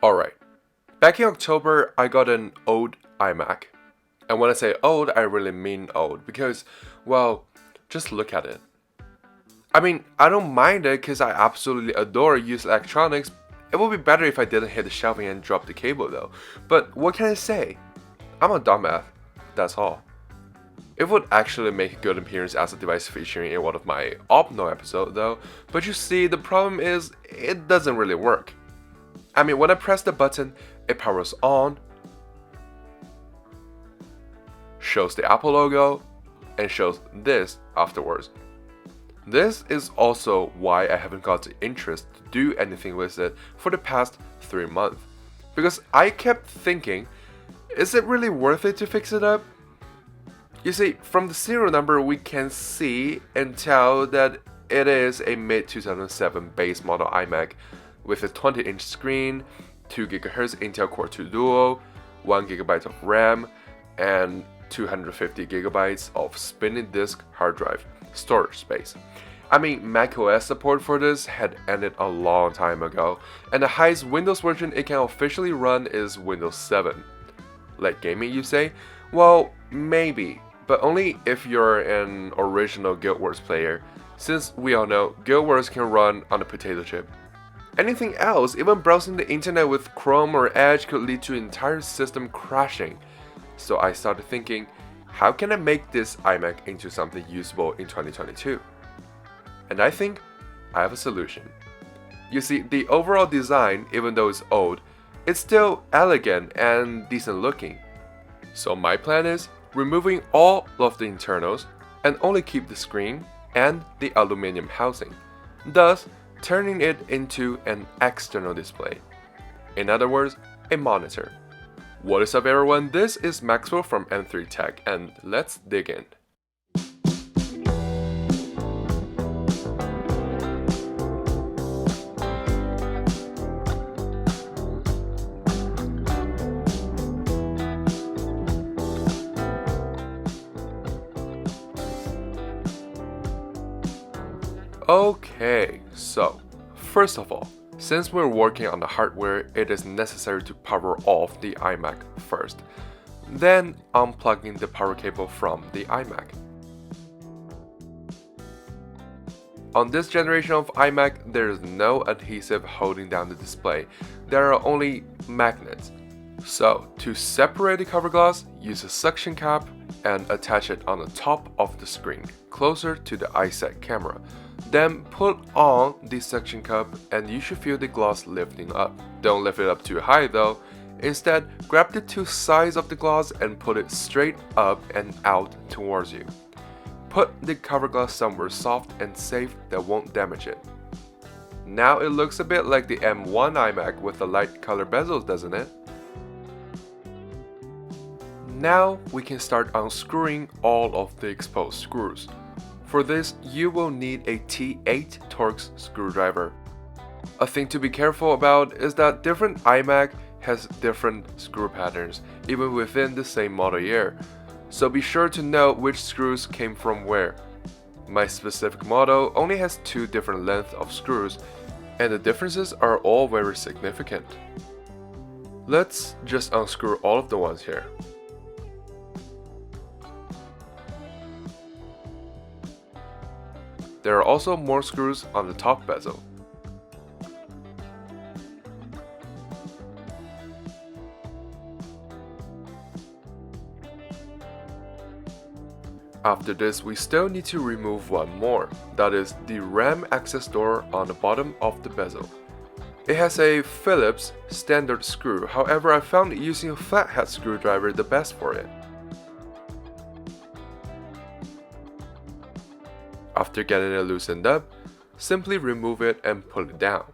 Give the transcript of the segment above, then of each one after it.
Alright, back in October, I got an old iMac. And when I say old, I really mean old because, well, just look at it. I mean, I don't mind it because I absolutely adore used electronics. It would be better if I didn't hit the shelving and drop the cable though. But what can I say? I'm a dumbass, that's all. It would actually make a good appearance as a device featuring in one of my Opno episodes though, but you see, the problem is, it doesn't really work. I mean, when I press the button, it powers on, shows the Apple logo, and shows this afterwards. This is also why I haven't got the interest to do anything with it for the past 3 months. Because I kept thinking, is it really worth it to fix it up? You see, from the serial number we can see and tell that it is a mid-2007 base model iMac with a 20-inch screen, 2 GHz Intel Core 2 Duo, 1 GB of RAM, and 250 GB of spinning disk hard drive storage space. I mean, macOS support for this had ended a long time ago, and the highest Windows version it can officially run is Windows 7. Like gaming, you say? Well, maybe, but only if you're an original Guild Wars player, since we all know Guild Wars can run on a potato chip. Anything else, even browsing the internet with Chrome or Edge, could lead to entire system crashing. So I started thinking, how can I make this iMac into something usable in 2022? And I think I have a solution. You see, the overall design, even though it's old, it's still elegant and decent looking. So my plan is removing all of the internals and only keep the screen and the aluminum housing, thus turning it into an external display. In other words, a monitor. What is up everyone, this is Maxwell from M3 Tech and let's dig in. Okay, so first of all, since we're working on the hardware, it is necessary to power off the iMac first, then unplugging the power cable from the iMac. On this generation of iMac, there is no adhesive holding down the display, there are only magnets. So, to separate the cover glass, use a suction cap and attach it on the top of the screen, closer to the iSet camera. Then put on the suction cup and you should feel the glass lifting up. Don't lift it up too high though. Instead, grab the two sides of the glass and put it straight up and out towards you. Put the cover glass somewhere soft and safe that won't damage it. Now it looks a bit like the M1 iMac with the light color bezels, doesn't it? Now we can start unscrewing all of the exposed screws. For this, you will need a T8 Torx screwdriver. A thing to be careful about is that different iMac has different screw patterns, even within the same model year. So be sure to know which screws came from where. My specific model only has 2 different lengths of screws, and the differences are all very significant. Let's just unscrew all of the ones here. There are also more screws on the top bezel. After this, we still need to remove one more, that is the RAM access door on the bottom of the bezel. It has a Phillips standard screw, however I found using a flathead screwdriver the best for it. After getting it loosened up, simply remove it and pull it down.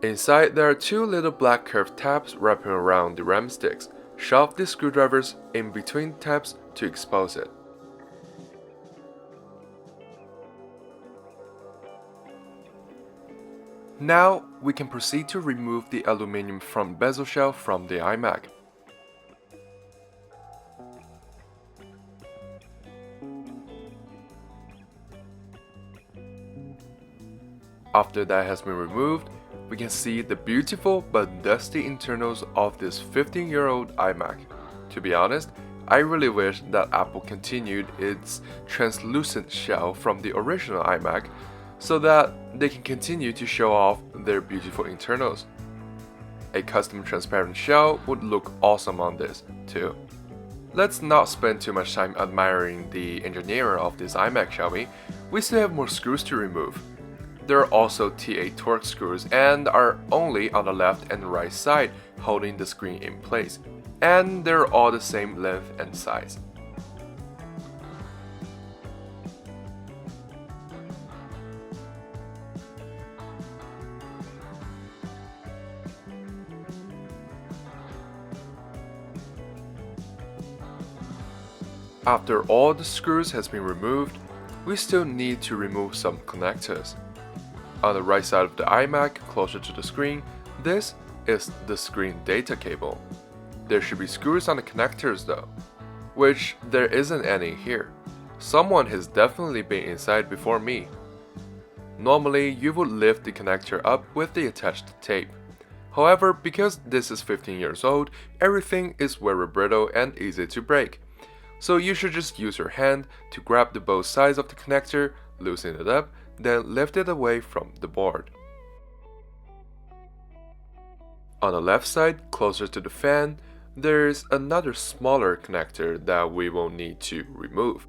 Inside, there are 2 little black curved tabs wrapping around the RAM sticks. Shove the screwdrivers in between tabs to expose it. Now, we can proceed to remove the aluminum front bezel shell from the iMac. After that has been removed, we can see the beautiful but dusty internals of this 15-year-old iMac. To be honest, I really wish that Apple continued its translucent shell from the original iMac so that they can continue to show off their beautiful internals. A custom transparent shell would look awesome on this, too. Let's not spend too much time admiring the engineering of this iMac, shall we? We still have more screws to remove. There are also T8 Torx screws and are only on the left and right side holding the screen in place, and they're all the same length and size. After all the screws has been removed, we still need to remove some connectors. On the right side of the iMac, closer to the screen, this is the screen data cable. There should be screws on the connectors though, which there isn't any here. Someone has definitely been inside before me. Normally, you would lift the connector up with the attached tape. However, because this is 15 years old, everything is very brittle and easy to break. So you should just use your hand to grab the both sides of the connector, loosen it up, then lift it away from the board. On the left side, closer to the fan, there's another smaller connector that we will need to remove.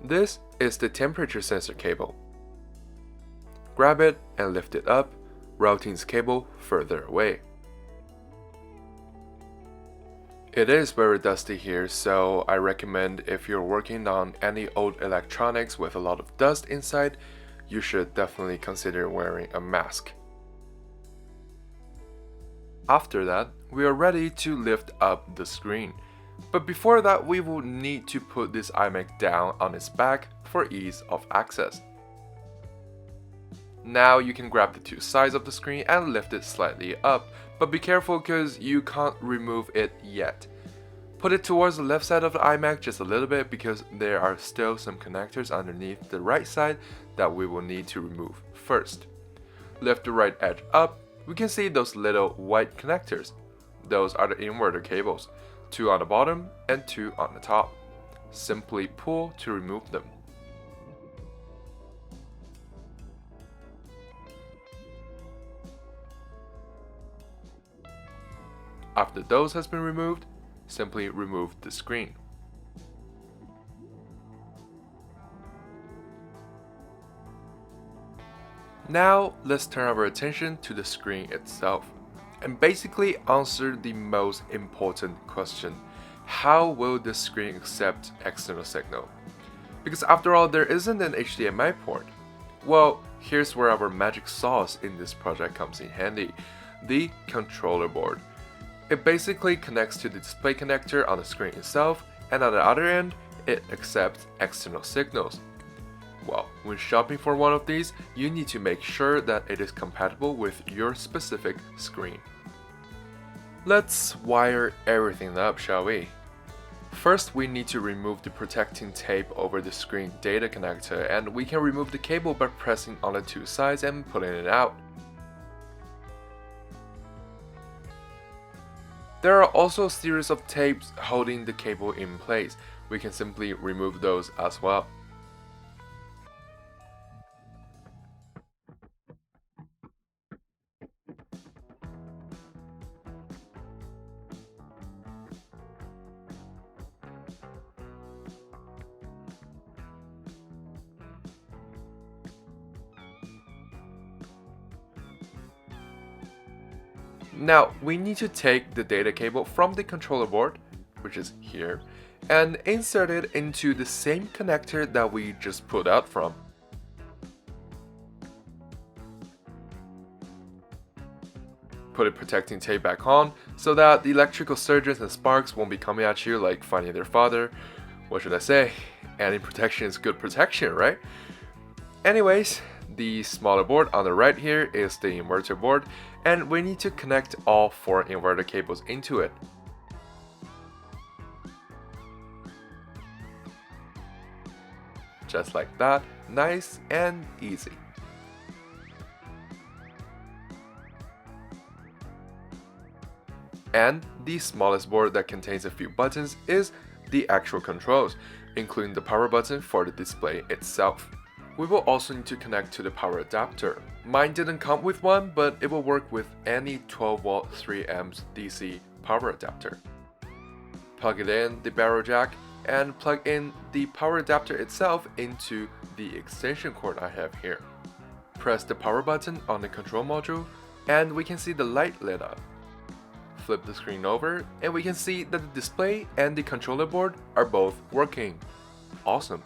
This is the temperature sensor cable. Grab it and lift it up, routing its cable further away. It is very dusty here, so I recommend if you're working on any old electronics with a lot of dust inside, you should definitely consider wearing a mask. After that, we are ready to lift up the screen. But before that, we will need to put this iMac down on its back for ease of access. Now you can grab the two sides of the screen and lift it slightly up, but be careful because you can't remove it yet. Put it towards the left side of the iMac just a little bit because there are still some connectors underneath the right side that we will need to remove first. Lift the right edge up, we can see those little white connectors. Those are the inverter cables, 2 on the bottom and 2 on the top. Simply pull to remove them. After those has been removed, simply remove the screen. Now let's turn our attention to the screen itself and basically answer the most important question: how will the screen accept external signal? Because after all, there isn't an HDMI port. Well, here's where our magic sauce in this project comes in handy: the controller board. It basically connects to the display connector on the screen itself, and on the other end, it accepts external signals. Well, when shopping for one of these, you need to make sure that it is compatible with your specific screen. Let's wire everything up, shall we? First, we need to remove the protecting tape over the screen data connector, and we can remove the cable by pressing on the two sides and pulling it out. There are also a series of tapes holding the cable in place. We can simply remove those as well. Now, we need to take the data cable from the controller board, which is here, and insert it into the same connector that we just pulled out from. Put a protecting tape back on so that the electrical surges and sparks won't be coming at you like finding their father. What should I say? Any protection is good protection, right? Anyways, the smaller board on the right here is the inverter board, and we need to connect all 4 inverter cables into it. Just like that, nice and easy. And the smallest board that contains a few buttons is the actual controls, including the power button for the display itself. We will also need to connect to the power adapter. Mine didn't come with one, but it will work with any 12V 3A DC power adapter. Plug it in the barrel jack and plug in the power adapter itself into the extension cord I have here. Press the power button on the control module and we can see the light lit up. Flip the screen over and we can see that the display and the controller board are both working. Awesome.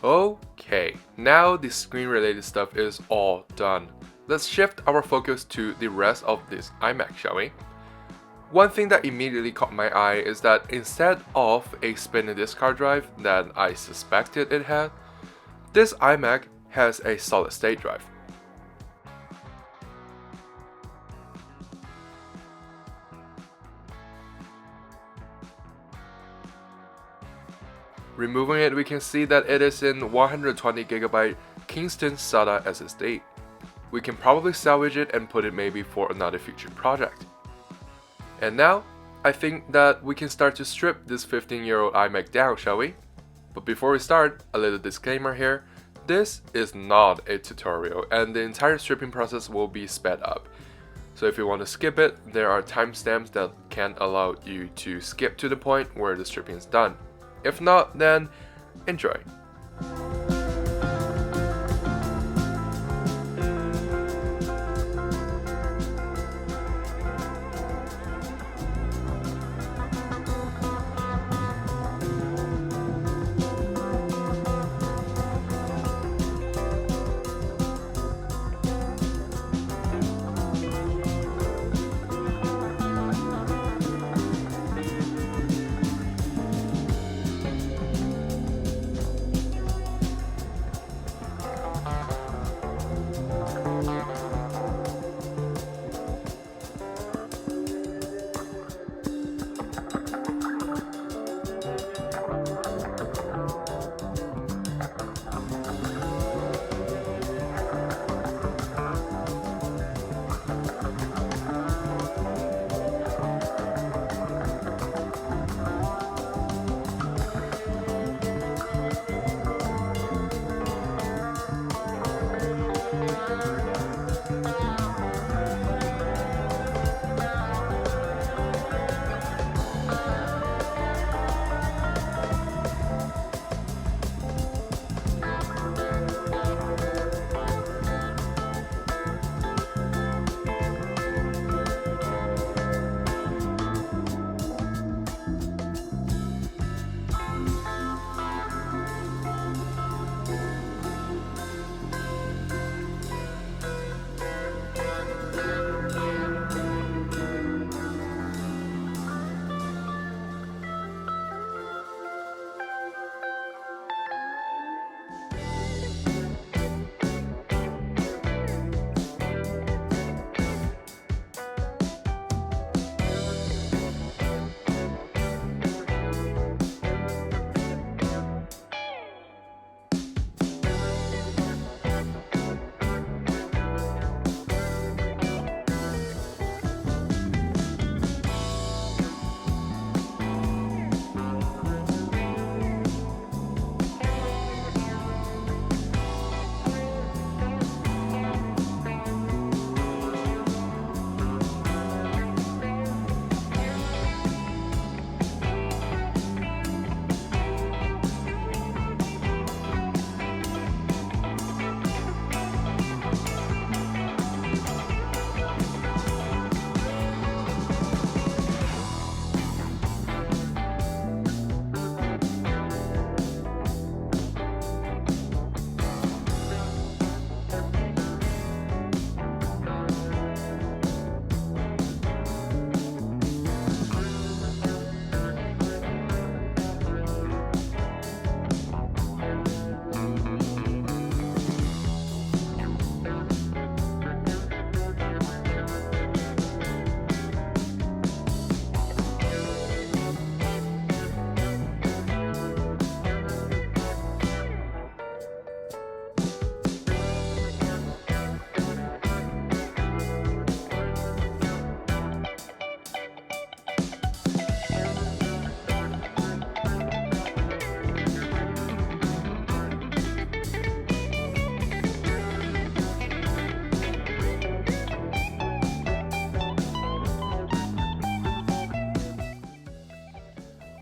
Okay, now the screen related stuff is all done. Let's shift our focus to the rest of this iMac, shall we? One thing that immediately caught my eye is that instead of a spinning disk hard drive that I suspected it had, this iMac has a solid state drive. Removing it, we can see that it is in 120GB Kingston SATA SSD. We can probably salvage it and put it maybe for another future project. And now, I think that we can start to strip this 15-year-old iMac down, shall we? But before we start, a little disclaimer here. This is not a tutorial and the entire stripping process will be sped up. So if you want to skip it, there are timestamps that can allow you to skip to the point where the stripping is done. If not, then enjoy.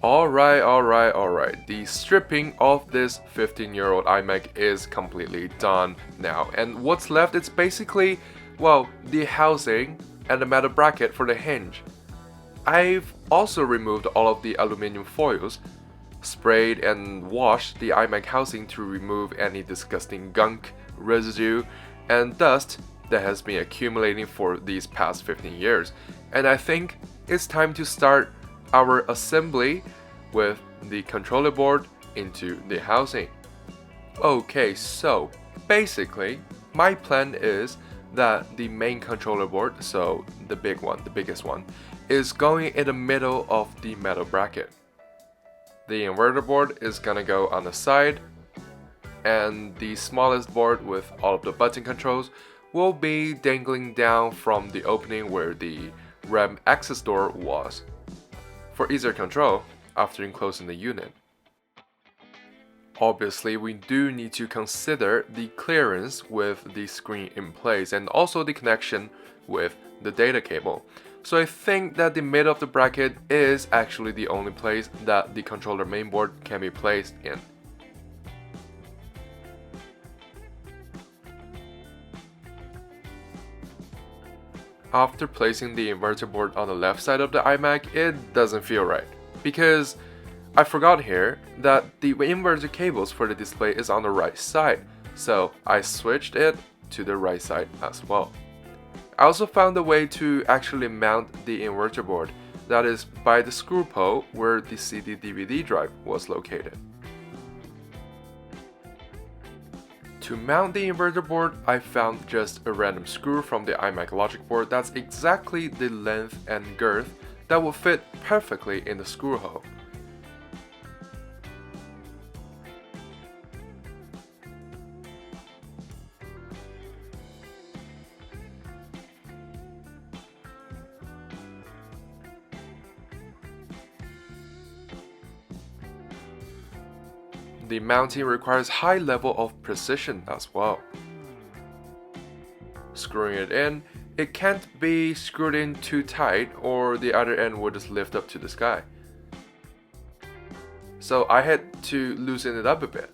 Alright. The stripping of this 15-year-old iMac is completely done now. And what's left is basically, well, the housing and the metal bracket for the hinge. I've also removed all of the aluminum foils, sprayed and washed the iMac housing to remove any disgusting gunk, residue, and dust that has been accumulating for these past 15 years. And I think it's time to start our assembly with the controller board into the housing. Okay, so basically my plan is that the main controller board, so the biggest one, is going in the middle of the metal bracket. The inverter board is gonna go on the side, and the smallest board with all of the button controls will be dangling down from the opening where the RAM access door was, for easier control after enclosing the unit. Obviously, we do need to consider the clearance with the screen in place and also the connection with the data cable. So I think that the middle of the bracket is actually the only place that the controller mainboard can be placed in. After placing the inverter board on the left side of the iMac, it doesn't feel right, because I forgot here that the inverter cables for the display is on the right side, so I switched it to the right side as well. I also found a way to actually mount the inverter board, that is by the screw pole where the CD-DVD drive was located. To mount the inverter board, I found just a random screw from the iMac logic board that's exactly the length and girth that will fit perfectly in the screw hole. The mounting requires high level of precision as well. Screwing it in, it can't be screwed in too tight or the other end will just lift up to the sky. So I had to loosen it up a bit.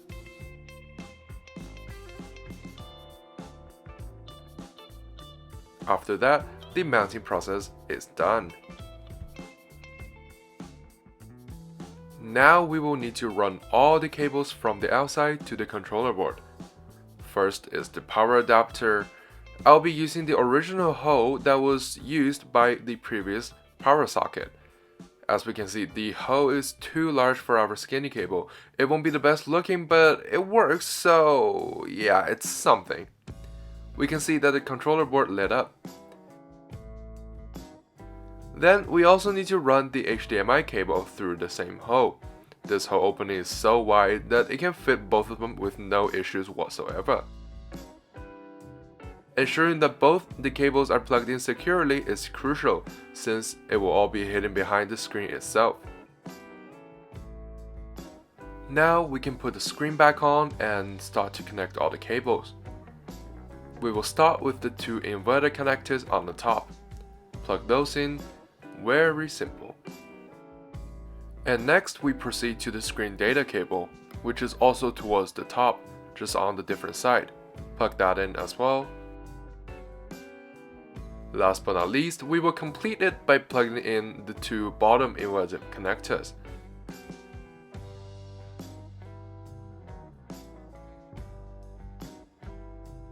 After that, the mounting process is done. Now we will need to run all the cables from the outside to the controller board. First is the power adapter. I'll be using the original hole that was used by the previous power socket. As we can see, the hole is too large for our skinny cable. It won't be the best looking, but it works, so yeah, it's something. We can see that the controller board lit up. Then we also need to run the HDMI cable through the same hole. This hole opening is so wide that it can fit both of them with no issues whatsoever. Ensuring that both the cables are plugged in securely is crucial, since it will all be hidden behind the screen itself. Now we can put the screen back on and start to connect all the cables. We will start with the two inverter connectors on the top. Plug those in. Very simple. And next we proceed to the screen data cable, which is also towards the top, just on the different side. Plug that in as well. Last but not least, we will complete it by plugging in the two bottom inverter connectors.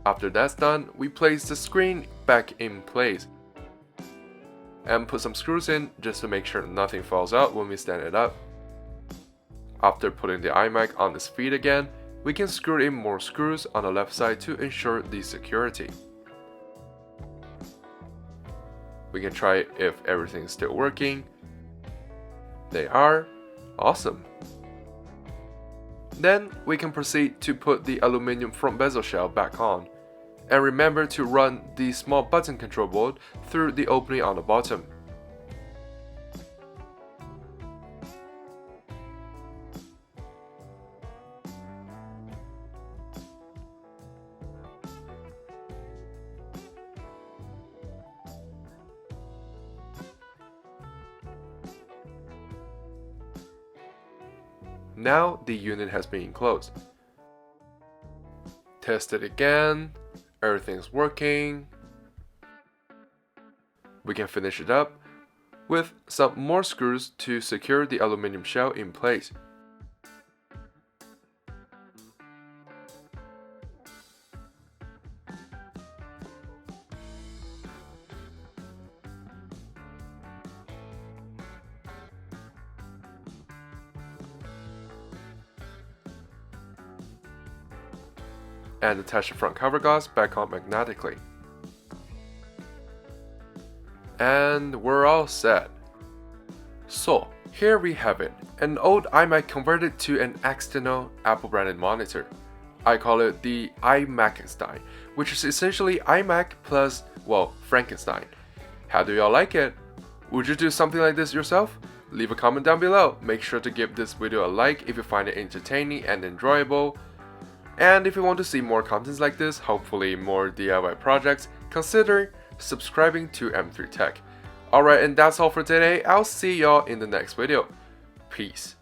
After that's done, we place the screen back in place and put some screws in just to make sure nothing falls out when we stand it up. After putting the iMac on its feet again, we can screw in more screws on the left side to ensure the security. We can try if everything is still working. They are. Awesome. Then we can proceed to put the aluminum front bezel shell back on. And remember to run the small button control board through the opening on the bottom. Now the unit has been enclosed. Test it again. Everything's working. We can finish it up with some more screws to secure the aluminum shell in place. And attach the front cover glass back on magnetically. And we're all set. So here we have it, an old iMac converted to an external Apple branded monitor. I call it the iMackenstein, which is essentially iMac plus, well, Frankenstein. How do y'all like it? Would you do something like this yourself? Leave a comment down below. Make sure to give this video a like if you find it entertaining and enjoyable. And if you want to see more contents like this, hopefully more DIY projects, consider subscribing to M3 Tech. Alright, and that's all for today. I'll see y'all in the next video. Peace.